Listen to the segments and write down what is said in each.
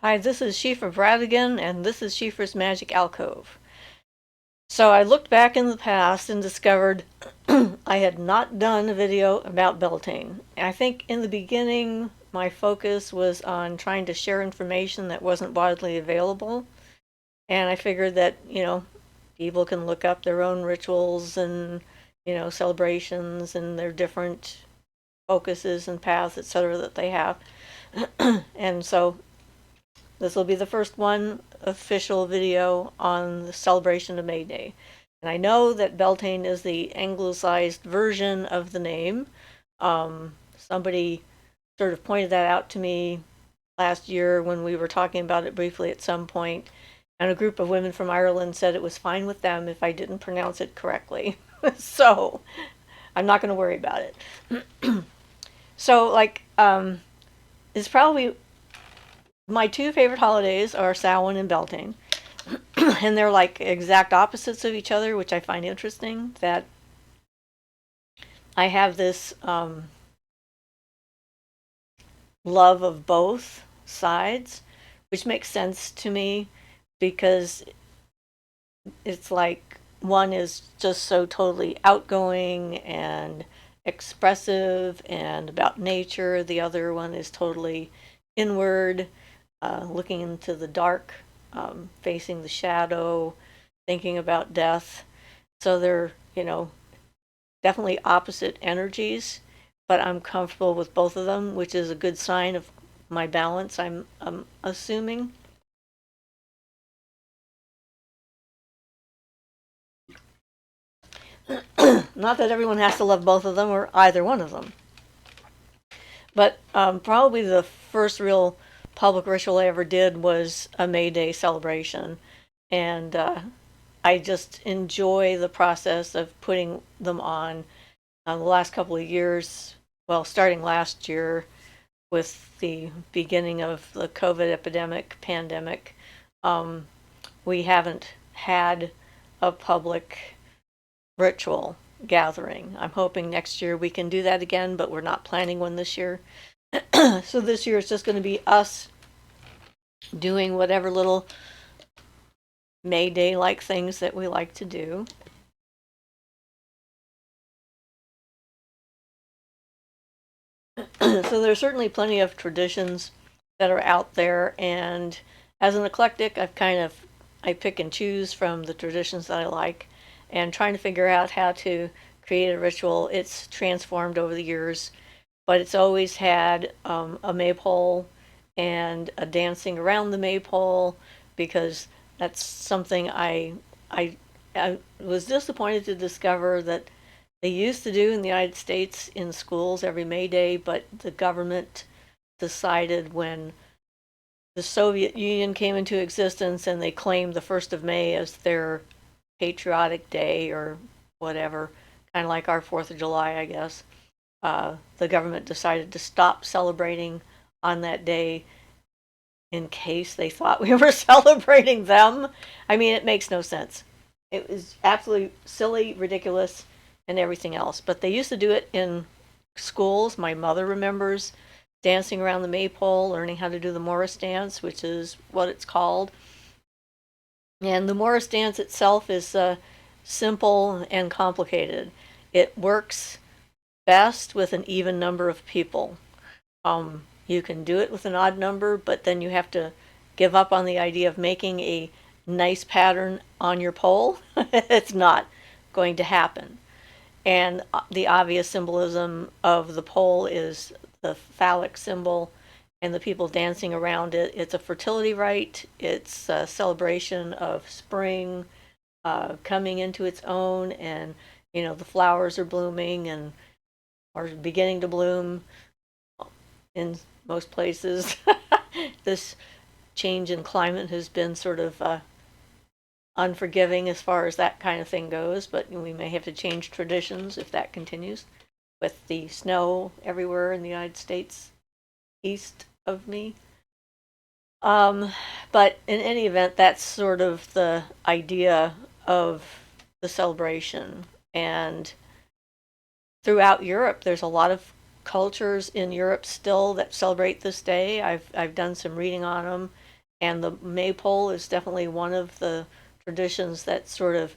Hi, this is Siofra Bradigan, and this is Siofra's Magic Alcove. So I looked back in the past and discovered I had not done a video about Beltane. I think in the beginning my focus was on trying to share information that wasn't widely available, and I figured that, people can look up their own rituals and, celebrations and their different focuses and paths, etc., that they have. And so this will be the first one official video on the celebration of May Day. And I know that Beltane is the anglicized version of the name. Somebody sort of pointed that out to me last year when we were talking about it briefly at some point, and a group of women from Ireland said it was fine with them if I didn't pronounce it correctly. So I'm not going to worry about it. So, it's probably my two favorite holidays are Samhain and Beltane, and they're like exact opposites of each other, which I find interesting. That I have this love of both sides, which makes sense to me because it's like one is just so totally outgoing and expressive and about nature. The other one is totally inward, looking into the dark, facing the shadow, thinking about death. So they're, definitely opposite energies, but I'm comfortable with both of them, which is a good sign of my balance, I'm assuming. Not that everyone has to love both of them or either one of them. But probably the first real public ritual I ever did was a May Day celebration. And I just enjoy the process of putting them on. The last couple of years, well, starting last year with the beginning of the COVID pandemic, we haven't had a public ritual gathering. I'm hoping next year we can do that again, but we're not planning one this year. So this year it's just going to be us doing whatever little May Day like things that we like to do. So there's certainly plenty of traditions that are out there, and as an eclectic, I pick and choose from the traditions that I like, and trying to figure out how to create a ritual. It's transformed over the years, but it's always had a maypole and a dancing around the maypole, because that's something I was disappointed to discover that they used to do in the United States in schools every May Day, but the government decided when the Soviet Union came into existence and they claimed the 1st of May as their patriotic day or whatever, kind of like our 4th of July, I guess. The government decided to stop celebrating on that day in case they thought we were celebrating them. I mean, it makes no sense. It was absolutely silly, ridiculous, and everything else. But they used to do it in schools. My mother remembers dancing around the maypole, learning how to do the Morris dance, which is what it's called. And the Morris dance itself is simple and complicated. It works best with an even number of people. You can do it with an odd number, but then you have to give up on the idea of making a nice pattern on your pole. It's not going to happen. And the obvious symbolism of the pole is the phallic symbol and the people dancing around it. It's a fertility rite. It's a celebration of spring coming into its own, and the flowers are blooming and are beginning to bloom in most places. This change in climate has been sort of unforgiving as far as that kind of thing goes, but we may have to change traditions if that continues with the snow everywhere in the United States east of me. But in any event, that's sort of the idea of the celebration. And throughout Europe, there's a lot of cultures in Europe still that celebrate this day. I've done some reading on them, And the Maypole is definitely one of the traditions that sort of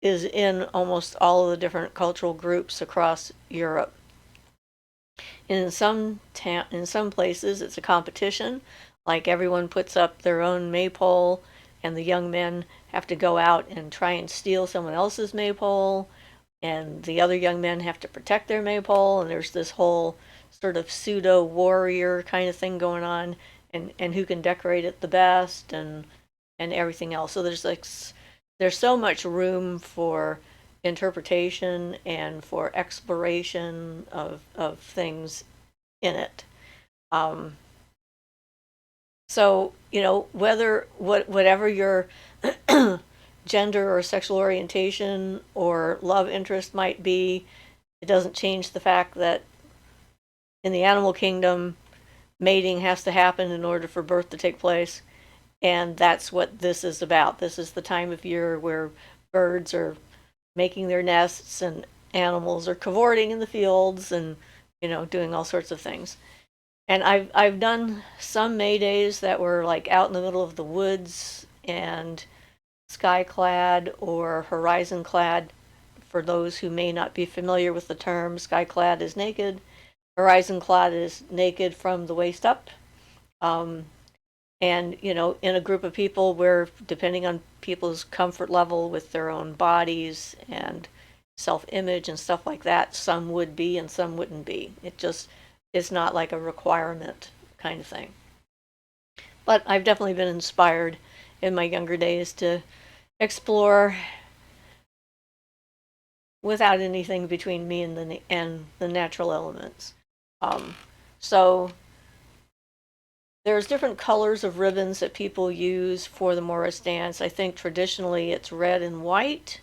is in almost all of the different cultural groups across Europe. In some places, it's a competition. Like everyone puts up their own Maypole, and the young men have to go out and try and steal someone else's Maypole, and the other young men have to protect their Maypole. And there's this whole sort of pseudo warrior kind of thing going on, and who can decorate it the best, and everything else. So there's so much room for interpretation and for exploration of things in it. Um, so whatever your gender or sexual orientation or love interest might be, it doesn't change the fact that in the animal kingdom, mating has to happen in order for birth to take place. And that's what this is about. This is the time of year where birds are making their nests and animals are cavorting in the fields and doing all sorts of things. And I've done some May days that were like out in the middle of the woods and sky clad or horizon clad. For those who may not be familiar with the term, sky clad is naked, horizon clad is naked from the waist up. And in a group of people where, depending on people's comfort level with their own bodies and self-image and stuff like that, some would be and some wouldn't be. It just is not like a requirement kind of thing. But I've definitely been inspired in my younger days to explore without anything between me and the natural elements. So there's different colors of ribbons that people use for the Morris dance. I think traditionally it's red and white.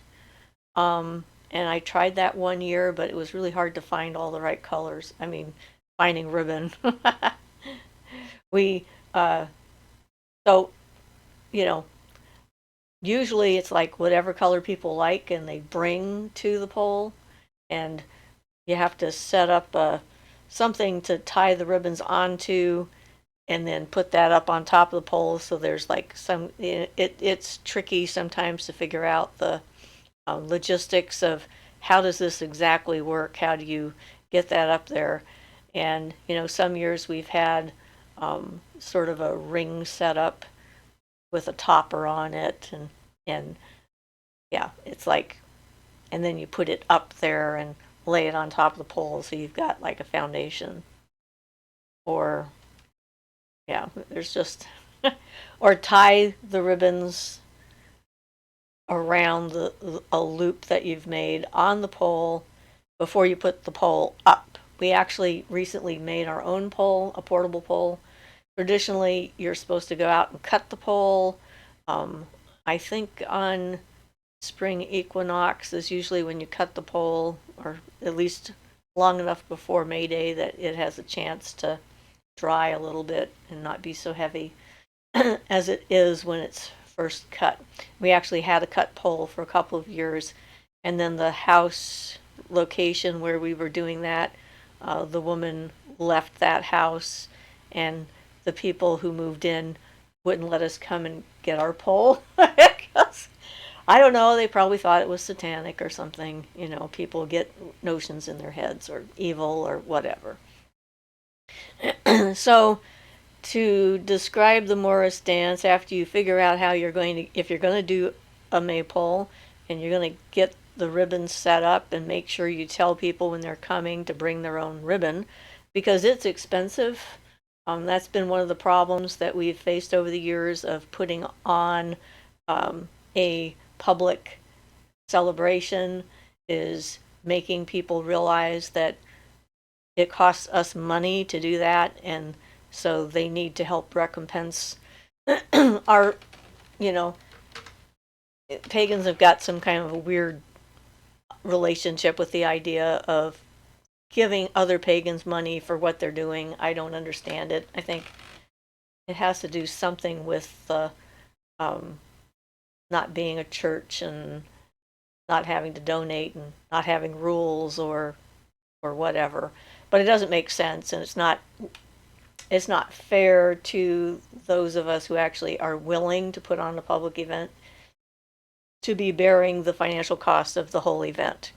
And I tried that one year, but it was really hard to find all the right colors. I mean, finding ribbon. we, so, usually it's like whatever color people like and they bring to the pole. And you have to set up something to tie the ribbons onto and then put that up on top of the pole. So there's like it's tricky sometimes to figure out the logistics of how does this exactly work? How do you get that up there? And some years we've had sort of a ring set up with a topper on it, and yeah, it's like, and then you put it up there and lay it on top of the pole, so you've got like a foundation. Or yeah, there's just or tie the ribbons around a loop that you've made on the pole before you put the pole up. We actually recently made our own pole, a portable pole. Traditionally, you're supposed to go out and cut the pole. I think on spring equinox is usually when you cut the pole, or at least long enough before May Day that it has a chance to dry a little bit and not be so heavy as it is when it's first cut. We actually had a cut pole for a couple of years, and then the house location where we were doing that, the woman left that house, and the people who moved in wouldn't let us come and get our pole. I don't know, they probably thought it was satanic or something. People get notions in their heads, or evil, or whatever. So to describe the Morris dance, after you figure out how if you're going to do a maypole and you're going to get the ribbons set up, and make sure you tell people when they're coming to bring their own ribbon, because it's expensive. That's been one of the problems that we've faced over the years of putting on a public celebration, is making people realize that it costs us money to do that, and so they need to help recompense our, pagans have got some kind of a weird relationship with the idea of giving other pagans money for what they're doing. I don't understand it. I think it has to do something with the not being a church and not having to donate and not having rules or whatever. But it doesn't make sense, and it's not it's not fair to those of us who actually are willing to put on a public event to be bearing the financial cost of the whole event.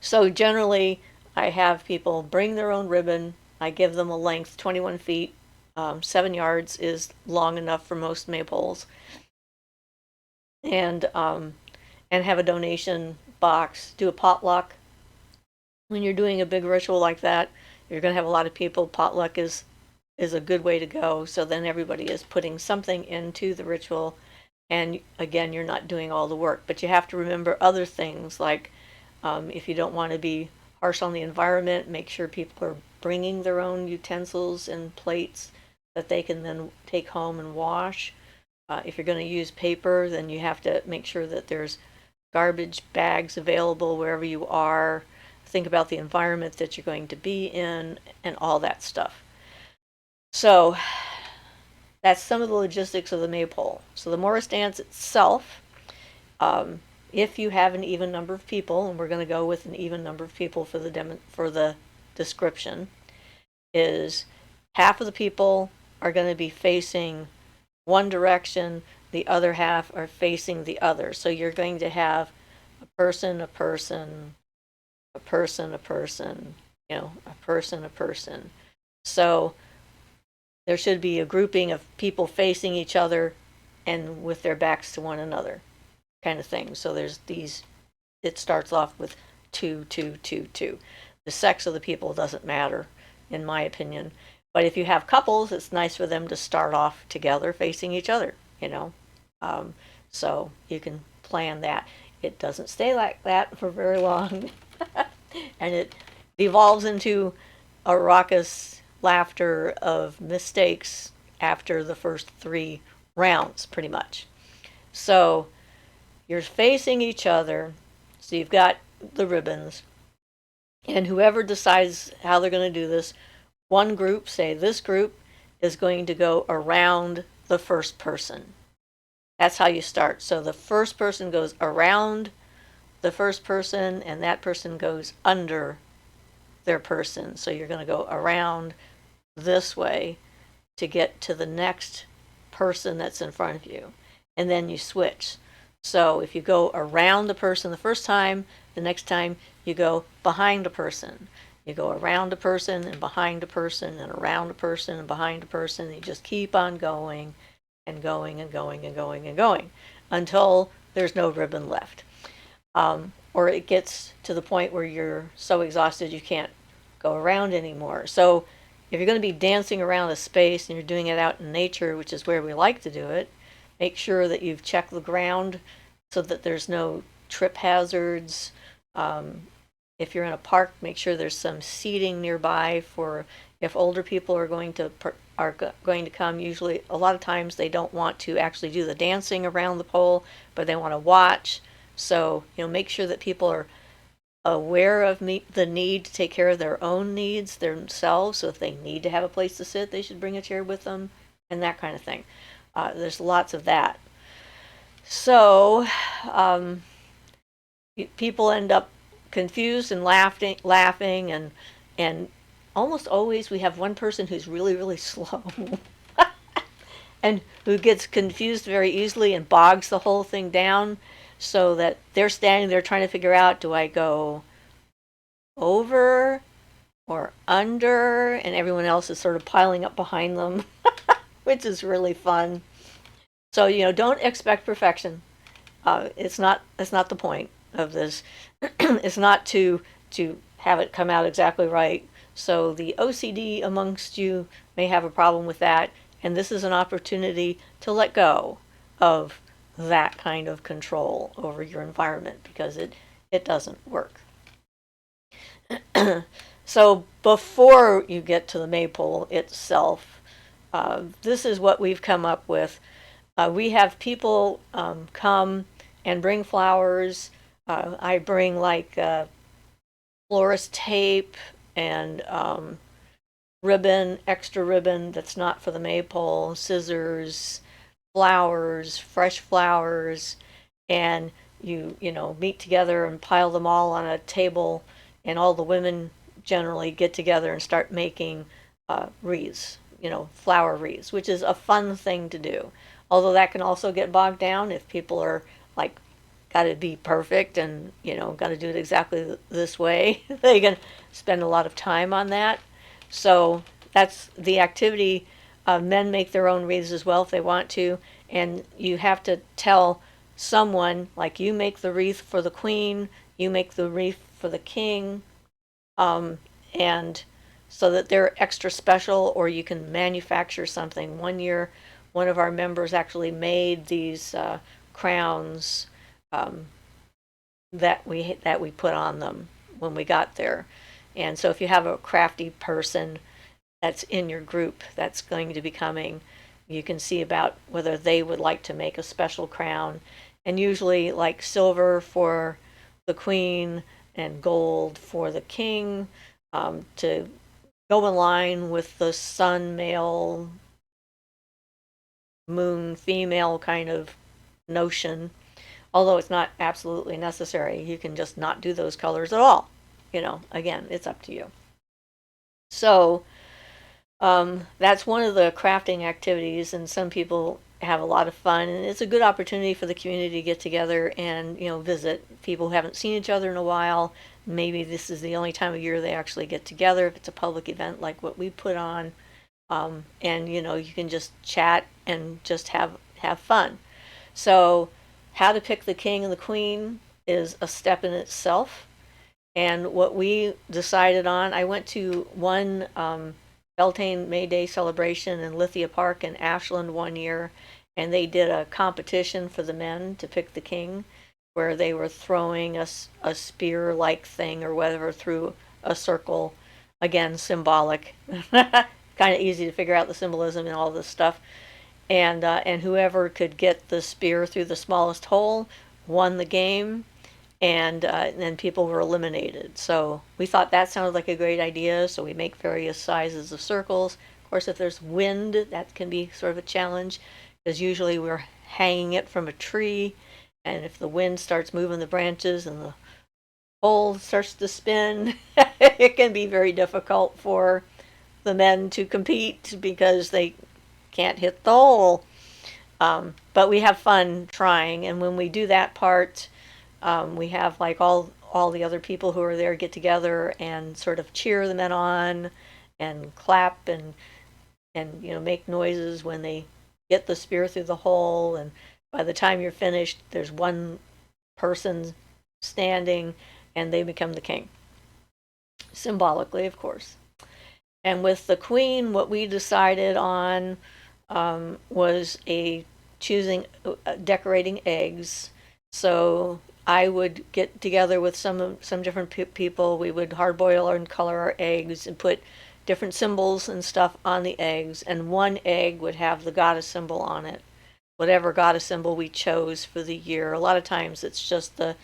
So generally, I have people bring their own ribbon. I give them a length 21 feet. 7 yards is long enough for most maypoles. And have a donation box. Do a potluck. When you're doing a big ritual like that, you're going to have a lot of people. Potluck is a good way to go. So then everybody is putting something into the ritual. And again, you're not doing all the work, but you have to remember other things like if you don't want to be harsh on the environment, make sure people are bringing their own utensils and plates that they can then take home and wash. If you're going to use paper, then you have to make sure that there's garbage bags available wherever you are. Think about the environment that you're going to be in and all that stuff. So that's some of the logistics of the maypole. So the Morris dance itself, if you have an even number of people, and we're going to go with an even number of people for the description, is half of the people are going to be facing one direction, the other half are facing the other. So you're going to have a person, a person, a person, a person, a person, a person. So there should be a grouping of people facing each other and with their backs to one another, kind of thing. So there's these, it starts off with 2, 2, 2, 2. The sex of the people doesn't matter, in my opinion. But if you have couples, it's nice for them to start off together facing each other, so you can plan that. It doesn't stay like that for very long. And it devolves into a raucous laughter of mistakes after the first 3 rounds, pretty much. So you're facing each other. So you've got the ribbons. And whoever decides how they're going to do this, one group, say this group, is going to go around the first person. That's how you start. So the first person goes around the first person, and that person goes under their person. So you're going to go around this way to get to the next person that's in front of you. And then you switch. So if you go around the person the first time, the next time you go behind a person. You go around a person and behind a person and around a person and behind a person. And you just keep on going and going and going and going and going until there's no ribbon left. Or it gets to the point where you're so exhausted you can't go around anymore. So if you're going to be dancing around a space and you're doing it out in nature, which is where we like to do it, make sure that you've checked the ground so that there's no trip hazards. If you're in a park, make sure there's some seating nearby for if older people are going to come. Usually, a lot of times they don't want to actually do the dancing around the pole, but they want to watch. So make sure that people are aware of the need to take care of their own needs themselves. So if they need to have a place to sit, they should bring a chair with them, and that kind of thing. There's lots of that. So people end up confused and laughing, and almost always we have one person who's really, really slow and who gets confused very easily and bogs the whole thing down, so that they're standing there trying to figure out, do I go over or under, and everyone else is sort of piling up behind them, which is really fun. So don't expect perfection. It's not the point of this. It's not to have it come out exactly right. So the OCD amongst you may have a problem with that, and this is an opportunity to let go of that kind of control over your environment, because it doesn't work. So before you get to the maypole itself, this is what we've come up with. We have people come and bring flowers. I bring like florist tape and ribbon, extra ribbon that's not for the maypole, scissors, flowers, fresh flowers, and you meet together and pile them all on a table, and all the women generally get together and start making wreaths, flower wreaths, which is a fun thing to do. Although that can also get bogged down if people are like, got to be perfect and, got to do it exactly this way. They can spend a lot of time on that. So that's the activity. Men make their own wreaths as well if they want to. And you have to tell someone, like, you make the wreath for the queen, you make the wreath for the king, and so that they're extra special, or you can manufacture something. One year, one of our members actually made these crowns that we put on them when we got there. And so if you have a crafty person that's in your group that's going to be coming, you can see about whether they would like to make a special crown. And usually like silver for the queen and gold for the king, to go in line with the sun male, moon female kind of notion. Although it's not absolutely necessary, you can just not do those colors at all. Again, it's up to you. So that's one of the crafting activities, and some people have a lot of fun, and it's a good opportunity for the community to get together and visit people who haven't seen each other in a while. Maybe this is the only time of year they actually get together if it's a public event like what we put on. And you can just chat and just have fun. So how to pick the king and the queen is a step in itself. And what we decided on, I went to one Beltane May Day celebration in Lithia Park in Ashland one year, and they did a competition for the men to pick the king, where they were throwing a spear-like thing or whatever through a circle, again, symbolic. Kind of easy to figure out the symbolism and all this stuff. And whoever could get the spear through the smallest hole won the game, and then people were eliminated. So we thought that sounded like a great idea, so we make various sizes of circles. Of course, if there's wind, that can be sort of a challenge, because usually we're hanging it from a tree, and if the wind starts moving the branches and the hole starts to spin, it can be very difficult for the men to compete because they can't hit the hole. But we have fun trying, and when we do that part, we have like all the other people who are there get together and sort of cheer the men on and clap and make noises when they get the spear through the hole. And by the time you're finished, there's one person standing and they become the king, symbolically, of course. And with the queen, what we decided on was choosing decorating eggs. So I would get together with some different people. We would hard boil and color our eggs and put different symbols and stuff on the eggs. And one egg would have the goddess symbol on it, whatever goddess symbol we chose for the year. A lot of times it's just the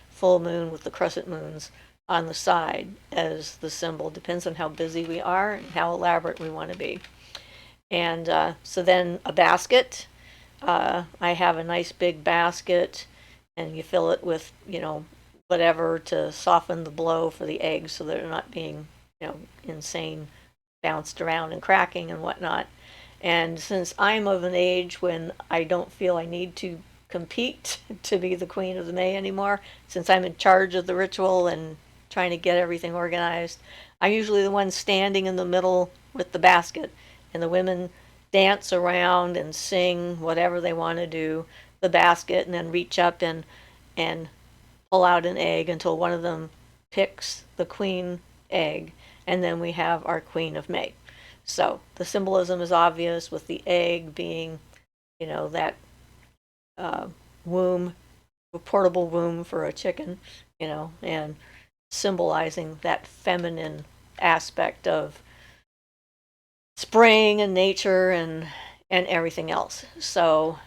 full moon with the crescent moons on the side as the symbol. Depends on how busy we are and how elaborate we want to be. And so then a basket. I have a nice big basket, and you fill it with, whatever to soften the blow for the eggs so they're not being, insane, bounced around and cracking and whatnot. And since I'm of an age when I don't feel I need to compete to be the queen of the May anymore, since I'm in charge of the ritual and trying to get everything organized, I'm usually the one standing in the middle with the basket, and the women dance around and sing whatever they want to do, the basket, and then reach up and pull out an egg until one of them picks the queen egg, and then we have our Queen of May. So the symbolism is obvious, with the egg being, that womb, a portable womb for a chicken, and symbolizing that feminine aspect of spring and nature and everything else. So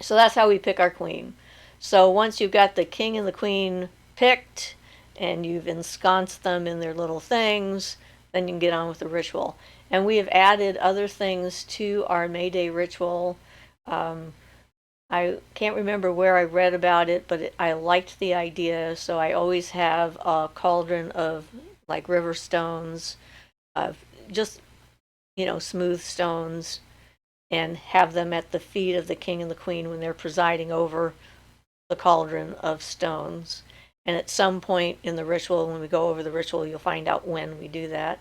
that's how we pick our queen. So once you've got the king and the queen picked and you've ensconced them in their little things, then you can get on with the ritual. And we have added other things to our May Day ritual. I can't remember where I read about it, but I liked the idea, so I always have a cauldron of like river stones just, smooth stones, and have them at the feet of the king and the queen when they're presiding over the cauldron of stones. And at some point in the ritual, when we go over the ritual, you'll find out when we do that.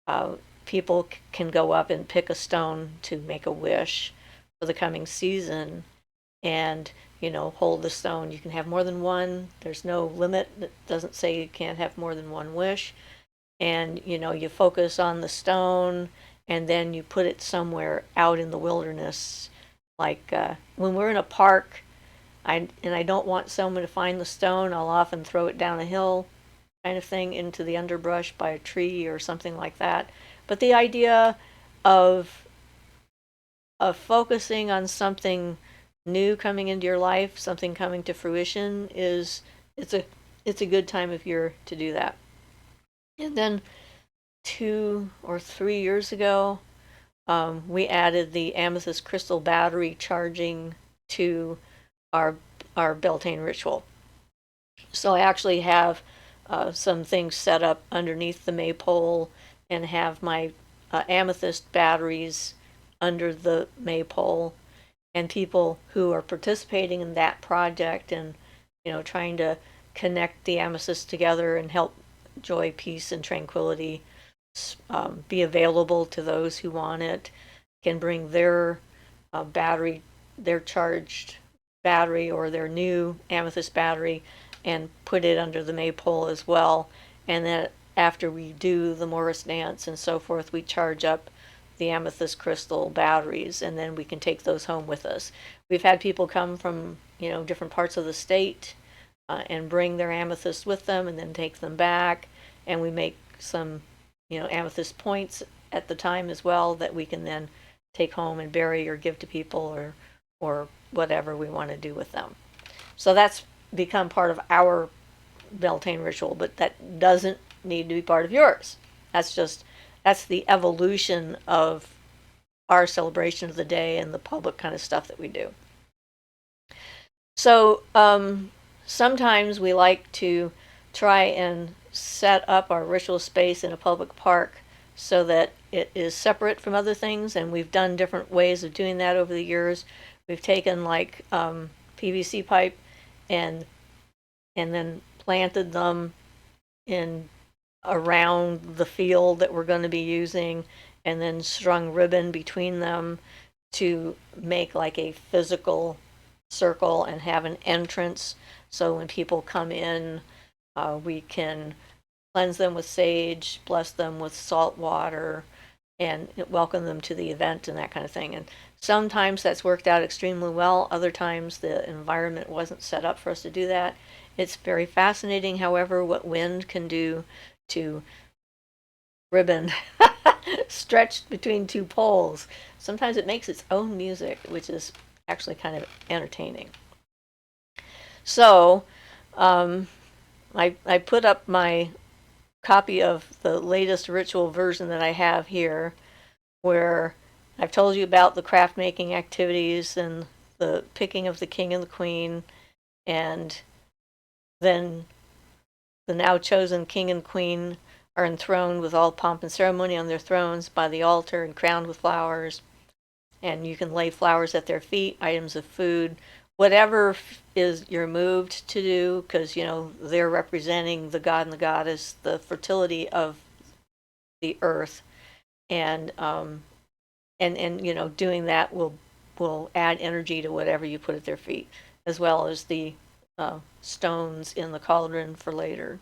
Uh, People can go up and pick a stone to make a wish for the coming season, and hold the stone. You can have more than one. There's no limit. It doesn't say you can't have more than one wish. And you focus on the stone, and then you put it somewhere out in the wilderness. Like when we're in a park, I don't want someone to find the stone, I'll often throw it down a hill, kind of thing, into the underbrush by a tree or something like that. But the idea of focusing on something new coming into your life, something coming to fruition, it's a good time of year to do that. And then 2 or 3 years ago, we added the amethyst crystal battery charging to our Beltane ritual. So I actually have some things set up underneath the Maypole, and have my amethyst batteries under the Maypole, and people who are participating in that project and trying to connect the amethyst together and help joy, peace, and tranquility be available to those who want it, can bring their battery, their charged battery, or their new amethyst battery, and put it under the Maypole as well. And then after we do the Morris dance and so forth, we charge up the amethyst crystal batteries, and then we can take those home with us. We've had people come from different parts of the state and bring their amethyst with them, and then take them back, and we make some amethyst points at the time as well, that we can then take home and bury or give to people, or whatever we want to do with them. So that's become part of our Beltane ritual, but that doesn't need to be part of yours. That's the evolution of our celebration of the day and the public kind of stuff that we do. So sometimes we like to try and set up our ritual space in a public park so that it is separate from other things, and we've done different ways of doing that over the years. We've taken like PVC pipe and then planted them in around the field that we're going to be using, and then strung ribbon between them to make like a physical circle and have an entrance. So when people come in, we can cleanse them with sage, bless them with salt water, and welcome them to the event and that kind of thing. And sometimes that's worked out extremely well. Other times the environment wasn't set up for us to do that. It's very fascinating, however, what wind can do to ribbon stretched between two poles. Sometimes it makes its own music, which is actually kind of entertaining. So I put up my copy of the latest ritual version that I have here, where I've told you about the craft making activities and the picking of the king and the queen, and then the now chosen king and queen are enthroned with all pomp and ceremony on their thrones by the altar and crowned with flowers. And you can lay flowers at their feet, items of food, whatever is you're moved to do, because they're representing the god and the goddess, the fertility of the earth, and doing that will add energy to whatever you put at their feet, as well as the stones in the cauldron for later.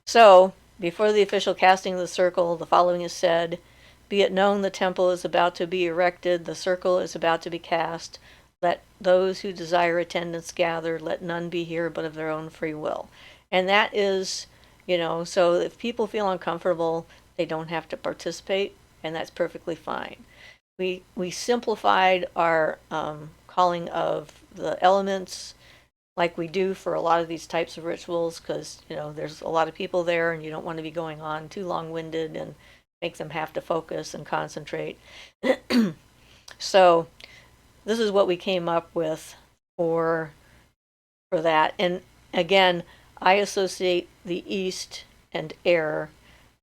So, before the official casting of the circle, the following is said: "Be it known the temple is about to be erected, the circle is about to be cast. Let those who desire attendance gather, let none be here but of their own free will." And that is, so if people feel uncomfortable, they don't have to participate, and that's perfectly fine. We simplified our calling of the elements, like we do for a lot of these types of rituals, because there's a lot of people there, and you don't want to be going on too long-winded and make them have to focus and concentrate. So this is what we came up with for that. And again, I associate the east and air.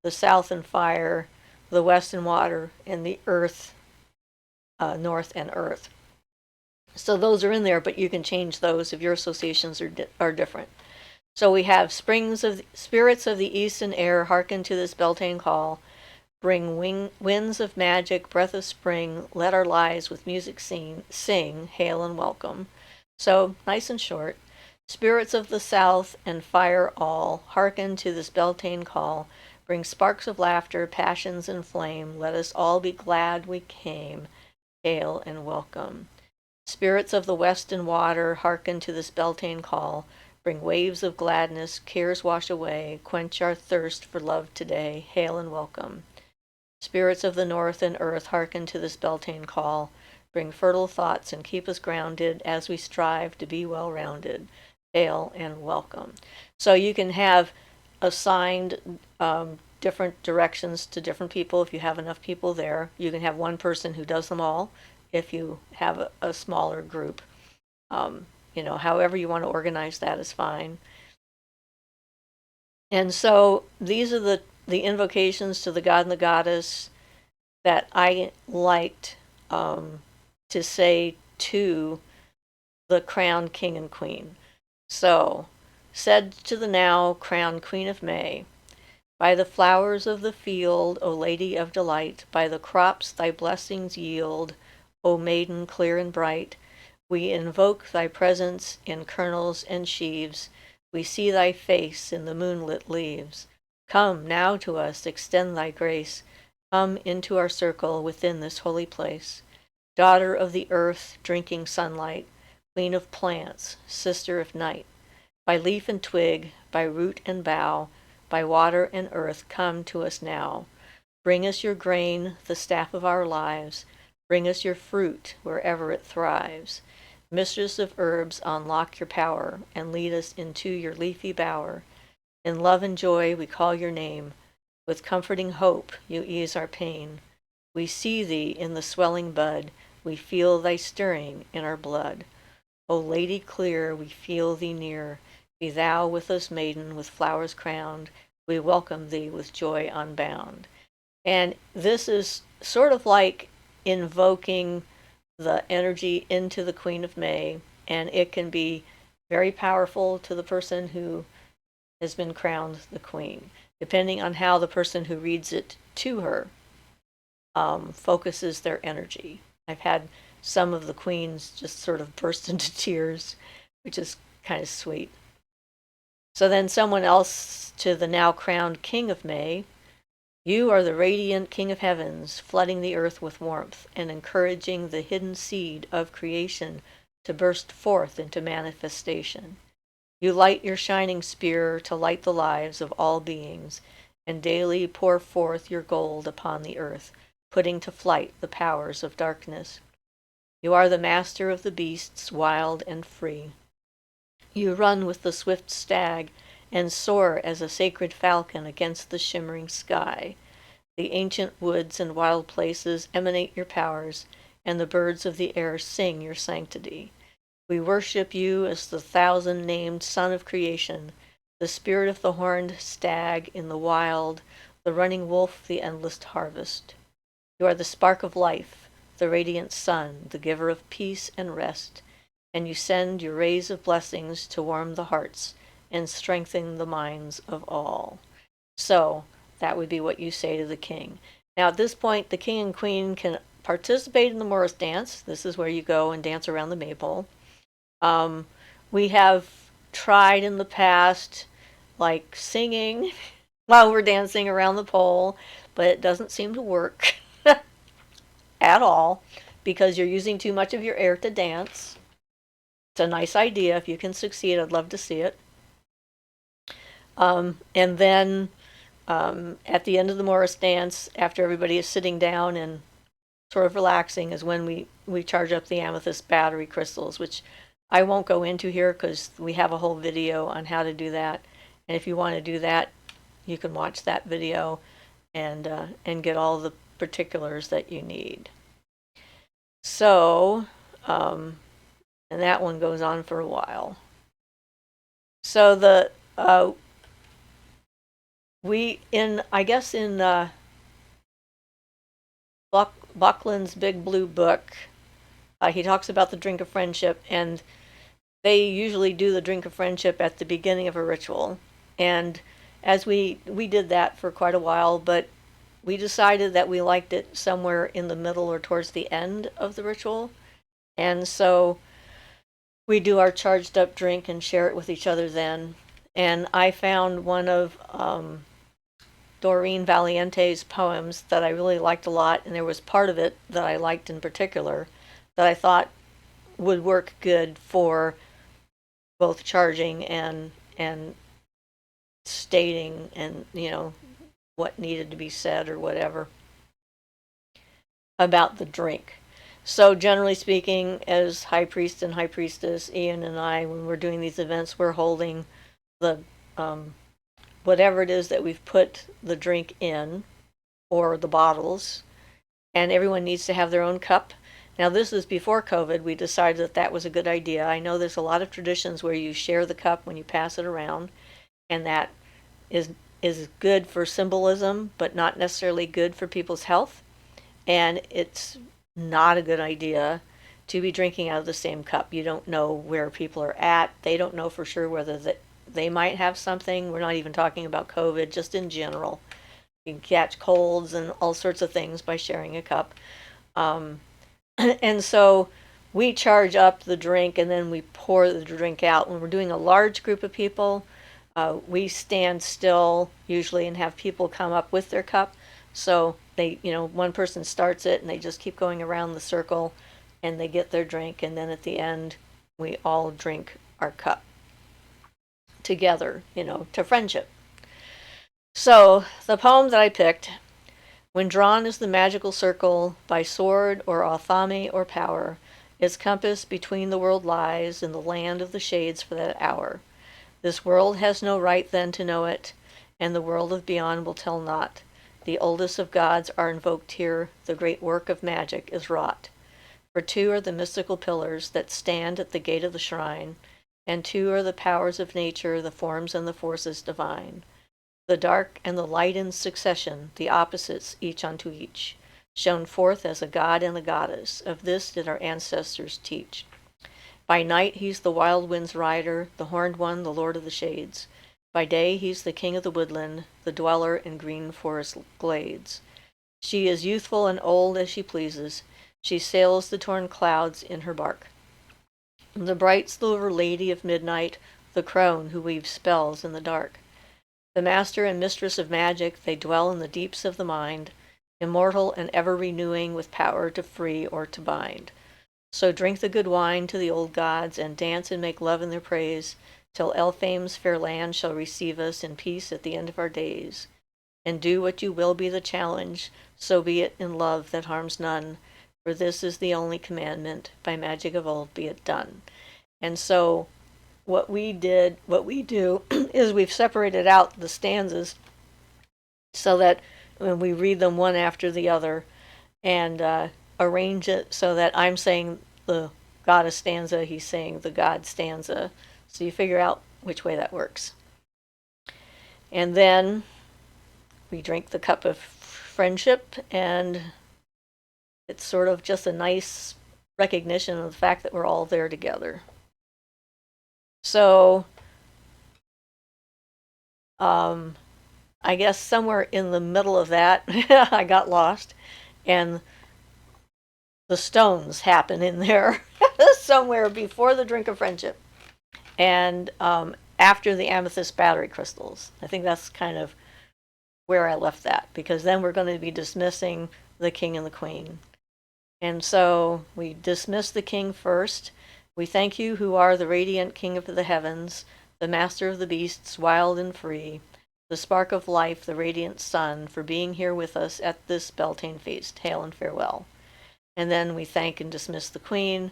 the south in fire, the west in water, and the earth, north and earth. So those are in there, but you can change those if your associations are different. So we have spirits of the east and air, hearken to this Beltane call. Bring winds of magic, breath of spring, let our lives with music sing, hail and welcome. So, nice and short. Spirits of the south and fire all, hearken to this Beltane call. Bring sparks of laughter, passions and flame, let us all be glad we came, hail and welcome. Spirits of the west and water, hearken to this Beltane call. Bring waves of gladness, cares wash away, quench our thirst for love today, hail and welcome. Spirits of the north and earth, hearken to this Beltane call. Bring fertile thoughts and keep us grounded as we strive to be well-rounded. Hail and welcome. So you can have assigned different directions to different people if you have enough people there. You can have one person who does them all if you have a smaller group. However you want to organize that is fine. And so these are the invocations to the god and the goddess that I liked to say to the crowned king and queen. So, said to the now crowned Queen of May, by the flowers of the field, O Lady of Delight, by the crops thy blessings yield, O Maiden clear and bright, we invoke thy presence in kernels and sheaves, we see thy face in the moonlit leaves. Come now to us, extend thy grace, come into our circle within this holy place. Daughter of the earth, drinking sunlight, queen of plants, sister of night, by leaf and twig, by root and bough, by water and earth, come to us now. Bring us your grain, the staff of our lives, bring us your fruit wherever it thrives. Mistress of herbs, unlock your power, and lead us into your leafy bower. In love and joy we call your name, with comforting hope you ease our pain. We see thee in the swelling bud, we feel thy stirring in our blood. O Lady clear, we feel thee near, be thou with us, maiden, with flowers crowned, we welcome thee with joy unbound. And this is sort of like invoking the energy into the Queen of May, and it can be very powerful to the person who has been crowned the queen, depending on how the person who reads it to her focuses their energy. I've had some of the queens just sort of burst into tears, which is kind of sweet. So then someone else to the now crowned King of May, you are the radiant King of Heavens, flooding the earth with warmth and encouraging the hidden seed of creation to burst forth into manifestation. You light your shining spear to light the lives of all beings, and daily pour forth your gold upon the earth, putting to flight the powers of darkness. You are the master of the beasts, wild and free. You run with the swift stag, and soar as a sacred falcon against the shimmering sky. The ancient woods and wild places emanate your powers, and the birds of the air sing your sanctity. We worship you as the thousand-named Son of Creation, the spirit of the horned stag in the wild, the running wolf, the endless harvest. You are the spark of life, the radiant sun, the giver of peace and rest, and you send your rays of blessings to warm the hearts and strengthen the minds of all. So, that would be what you say to the king. Now, at this point, the king and queen can participate in the Morris dance. This is where you go and dance around the Maypole. We have tried in the past, like singing while we're dancing around the pole, but it doesn't seem to work at all because you're using too much of your air to dance. It's a nice idea. If you can succeed, I'd love to see it. And then at the end of the Morris dance, after everybody is sitting down and sort of relaxing, is when we charge up the amethyst battery crystals, which I won't go into here because we have a whole video on how to do that. And if you want to do that, you can watch that video and get all the particulars that you need. So, and that one goes on for a while. So I guess in Buckland's Big Blue Book, he talks about the drink of friendship, and they usually do the drink of friendship at the beginning of a ritual. And as we did that for quite a while, but we decided that we liked it somewhere in the middle or towards the end of the ritual. And so we do our charged up drink and share it with each other then. And I found one of Doreen Valiente's poems that I really liked a lot, and there was part of it that I liked in particular that I thought would work good for both charging and stating and what needed to be said or whatever about the drink. So generally speaking, as high priest and high priestess, Ian and I, when we're doing these events, we're holding the whatever it is that we've put the drink in, or the bottles, and everyone needs to have their own cup. Now, this is before COVID. We decided that that was a good idea. I know there's a lot of traditions where you share the cup when you pass it around, and that is good for symbolism, but not necessarily good for people's health. And it's not a good idea to be drinking out of the same cup. You don't know where people are at. They don't know for sure whether they might have something. We're not even talking about COVID, just in general. You can catch colds and all sorts of things by sharing a cup. And so we charge up the drink and then we pour the drink out. When we're doing a large group of people, we stand still usually and have people come up with their cup. So they, one person starts it and they just keep going around the circle and they get their drink. And then at the end, we all drink our cup together, to friendship. So the poem that I picked: when drawn is the magical circle by sword or authame or power, its compass between the world lies in the land of the shades for that hour. This world has no right then to know it, and the world of beyond will tell not. The oldest of gods are invoked here, the great work of magic is wrought. For two are the mystical pillars that stand at the gate of the shrine, and two are the powers of nature, the forms and the forces divine. The dark and the light in succession, the opposites each unto each, shone forth as a god and a goddess. Of this did our ancestors teach. By night he's the wild wind's rider, the horned one, the lord of the shades. By day he's the king of the woodland, the dweller in green forest glades. She is youthful and old as she pleases. She sails the torn clouds in her bark. The bright silver lady of midnight, the crone who weaves spells in the dark. The master and mistress of magic, they dwell in the deeps of the mind, immortal and ever renewing, with power to free or to bind. So drink the good wine to the old gods, and dance and make love in their praise, till Elfame's fair land shall receive us in peace at the end of our days. And do what you will be the challenge, so be it in love that harms none, for this is the only commandment, by magic of old be it done. And so what we do is we've separated out the stanzas so that when we read them one after the other, and arrange it so that I'm saying the goddess stanza, he's saying the god stanza. So you figure out which way that works. And then we drink the cup of friendship, and it's sort of just a nice recognition of the fact that we're all there together. So I guess somewhere in the middle of that, I got lost, and the stones happen in there somewhere before the drink of friendship, and after the amethyst battery crystals. I think that's kind of where I left that, because then we're going to be dismissing the king and the queen. And so we dismiss the king first. We thank you who are the radiant king of the heavens, the master of the beasts, wild and free, the spark of life, the radiant sun, for being here with us at this Beltane feast. Hail and farewell. And then we thank and dismiss the queen.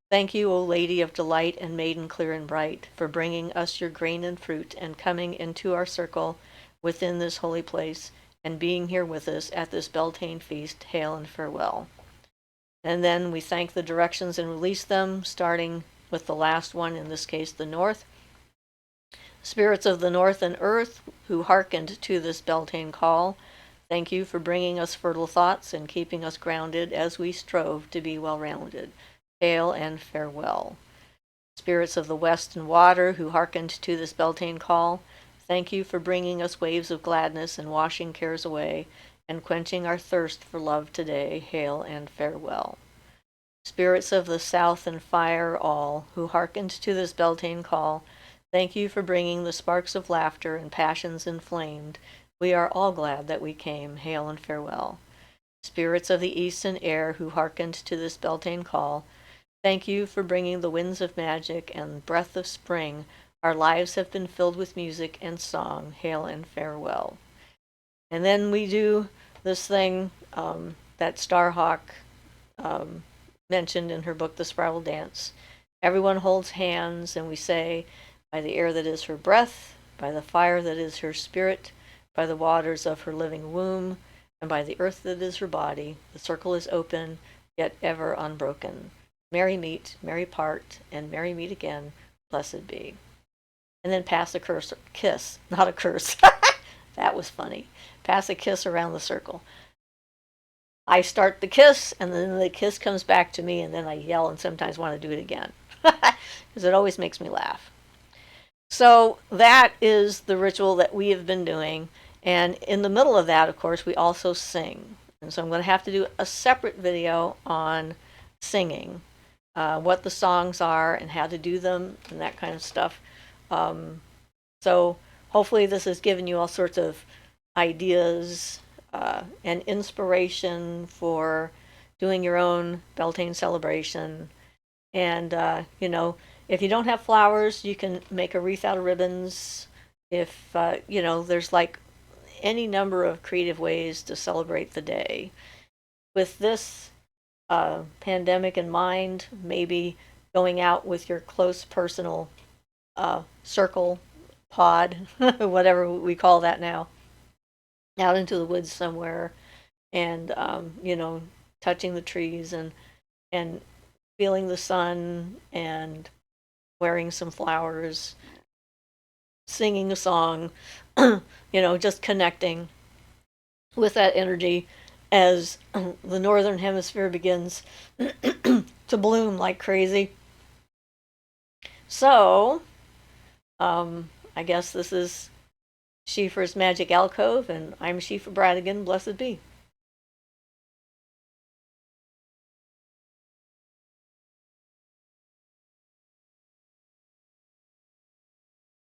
Thank you, O lady of delight and maiden clear and bright, for bringing us your grain and fruit and coming into our circle within this holy place and being here with us at this Beltane feast. Hail and farewell. And then we thank the directions and release them, starting with the last one, in this case, the north. Spirits of the north and earth, who hearkened to this Beltane call, thank you for bringing us fertile thoughts and keeping us grounded as we strove to be well-rounded. Hail and farewell. Spirits of the west and water, who hearkened to this Beltane call, thank you for bringing us waves of gladness and washing cares away and quenching our thirst for love today. Hail and farewell. Spirits of the south and fire all, who hearkened to this Beltane call, thank you for bringing the sparks of laughter and passions inflamed. We are all glad that we came. Hail and farewell. Spirits of the eastern air, who hearkened to this Beltane call, thank you for bringing the winds of magic and breath of spring. Our lives have been filled with music and song. Hail and farewell. And then we do this thing that Starhawk mentioned in her book, The Spiral Dance. Everyone holds hands, and we say, by the air that is her breath, by the fire that is her spirit, by the waters of her living womb, and by the earth that is her body, the circle is open, yet ever unbroken. Merry meet, merry part, and merry meet again, blessed be. And then pass a kiss, not a curse. That was funny. Pass a kiss around the circle. I start the kiss, and then the kiss comes back to me, and then I yell and sometimes want to do it again. Because it always makes me laugh. So that is the ritual that we have been doing. And in the middle of that, of course, we also sing. And so I'm going to have to do a separate video on singing, what the songs are and how to do them and that kind of stuff. So hopefully this has given you all sorts of ideas and inspiration for doing your own Beltane celebration. And, if you don't have flowers, you can make a wreath out of ribbons. If, there's like any number of creative ways to celebrate the day. With this pandemic in mind, maybe going out with your close personal circle, pod, whatever we call that now, out into the woods somewhere, and touching the trees and feeling the sun and wearing some flowers, singing a song, just connecting with that energy as the northern hemisphere begins to bloom like crazy. So, I guess this is Siofra's Magic Alcove, and I'm Siofra Bradigan. Blessed be.